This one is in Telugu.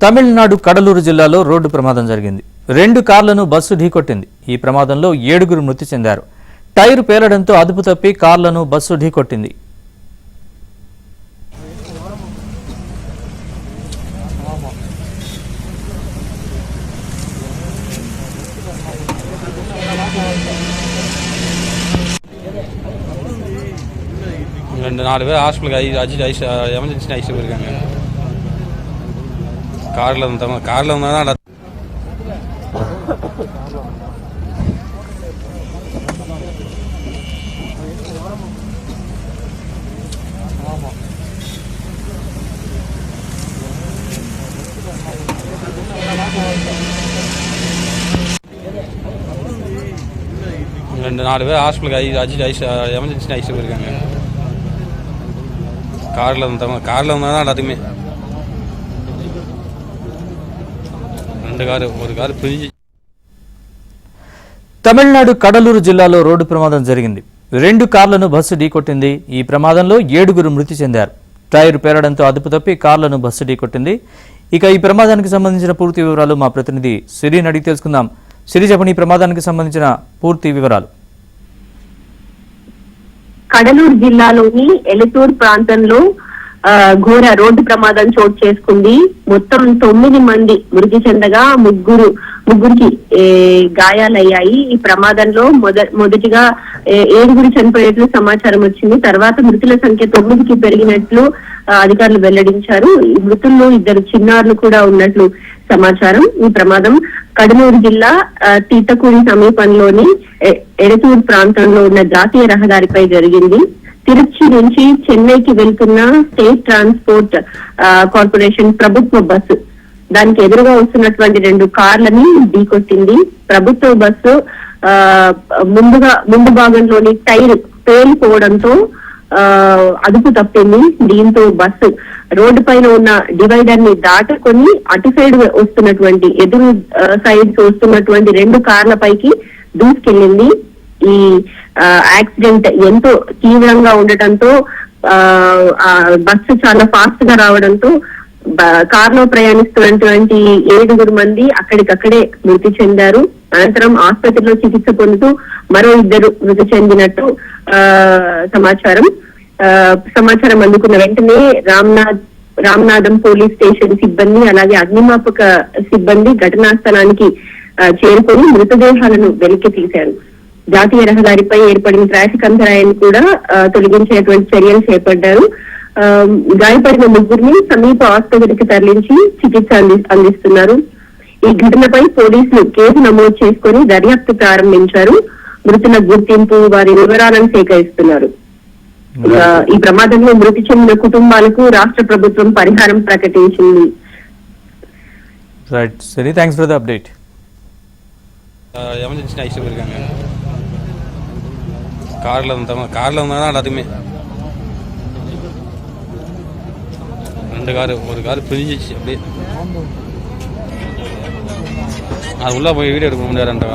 తమిళనాడు కడలూరు జిల్లాలో రోడ్డు ప్రమాదం జరిగింది. 2 కార్లను బస్సు ఢీకొట్టింది. ఈ ప్రమాదంలో 7గురు మృతి చెందారు. టైరు పేలడంతో అదుపు తప్పి కార్లను బస్సు ఢీకొట్టింది. நாலு பேர் ஹாஸ்பிட்டலுக்கு எமர்ஜென்சி ஐசி போயிருக்காங்க. காரில் வந்தால் தான் நாலு பேர் ஹாஸ்பிட்டலுக்கு எமர்ஜென்சி ஐசி போயிருக்காங்க. காரில் வந்தால் தான் எல்லாத்துக்குமே 2 காரு ஒரு காரு பிரிஞ்சு. తమిళనాడు కడలూరు జిల్లాలో రోడ్డు ప్రమాదం జరిగింది. 2 కార్లను బస్సు ఢీకొట్టింది. ఈ ప్రమాదంలో 7గురు మృతి చెందారు. టైరు పేలడంతో అదుపు తప్పి కార్లను బస్సు ఢీకొట్టింది. ఇక ఈ ప్రమాదానికి సంబంధించిన పూర్తి వివరాలు మా ప్రతినిధి సిరిని అడిగి తెలుసుకుందాం. సిరి, చెప్పండి, ఈ ప్రమాదానికి సంబంధించిన పూర్తి వివరాలు. కడలూరు జిల్లాలోని ఎలతూరు ప్రాంతంలో ఘోర రోడ్డు ప్రమాదం చోటు చేసుకుంది. మొత్తం 9 మంది మృతి చెందగా ముగ్గురికి గాయాలయ్యాయి. ఈ ప్రమాదంలో మొదటిగా 7గురు చనిపోయినట్లు సమాచారం వచ్చింది. తర్వాత మృతుల సంఖ్య 9కి పెరిగినట్లు అధికారులు వెల్లడించారు. ఈ మృతుల్లో 2 చిన్నారులు కూడా ఉన్నట్లు సమాచారం. ఈ ప్రమాదం కడలూరు జిల్లా తీతకూడి సమీపంలోని ఎడతూరు ప్రాంతంలో ఉన్న జాతీయ రహదారిపై జరిగింది. తిరుచి నుంచి చెన్నైకి వెళ్తున్న స్టేట్ ట్రాన్స్పోర్ట్ కార్పొరేషన్ ప్రభుత్వ బస్సు దానికి ఎదురుగా వస్తున్నటువంటి 2 కార్లని ఢీకొట్టింది. ప్రభుత్వ బస్సు ముందు భాగంలోని టైర్ పేలిపోవడంతో అదుపు తప్పింది. దీంతో బస్సు రోడ్డు పైన ఉన్న డివైడర్ ని దాటుకొని అటు సైడ్ వస్తున్నటువంటి ఎదురు సైడ్స్ వస్తున్నటువంటి 2 కార్ల పైకి దూసుకెళ్లింది. ఈ యాక్సిడెంట్ ఎంతో తీవ్రంగా ఉండటంతో బస్సు చాలా ఫాస్ట్ గా రావడంతో కారులో ప్రయాణిస్తున్నటువంటి 7గురు మంది అక్కడికక్కడే మృతి చెందారు. అనంతరం ఆసుపత్రిలో చికిత్స పొందుతూ మరో 2 మృతి చెందినట్టు సమాచారం అందుకున్న వెంటనే రామ్నాథం పోలీస్ స్టేషన్ సిబ్బంది అలాగే అగ్నిమాపక సిబ్బంది ఘటనా స్థలానికి చేరుకొని మృతదేహాలను వెలికి తీశారు. జాతీయ రహదారిపై ఏర్పడిన ట్రాఫిక్ అంతరాయాన్ని కూడా తొలగించేటువంటి చర్యలు చేపట్టారు. గాయపడిన 3గురిని సమీప ఆసుపత్రికి తరలించి చికిత్స అందిస్తున్నారు. ఈ ఘటనపై పోలీసులు కేసు నమోదు చేసుకుని దర్యాప్తు ప్రారంభించారు. మృతుల గుర్తింపు, వారి వివరాలను సేకరిస్తున్నారు. ఈ ప్రమాదంలో మృతి చెందిన కుటుంబాలకు రాష్ట్ర ప్రభుత్వం పరిహారం ప్రకటించింది. எமர்ஜென்சி ஐசி போயிருக்காங்க. காரில் வந்தால் தான் எல்லாத்துக்குமே 2 காரு ஒரு காரு பிரிஞ்சிச்சு. அப்படியே அது உள்ள போய் வீடியோ எடுக்க முடியாது.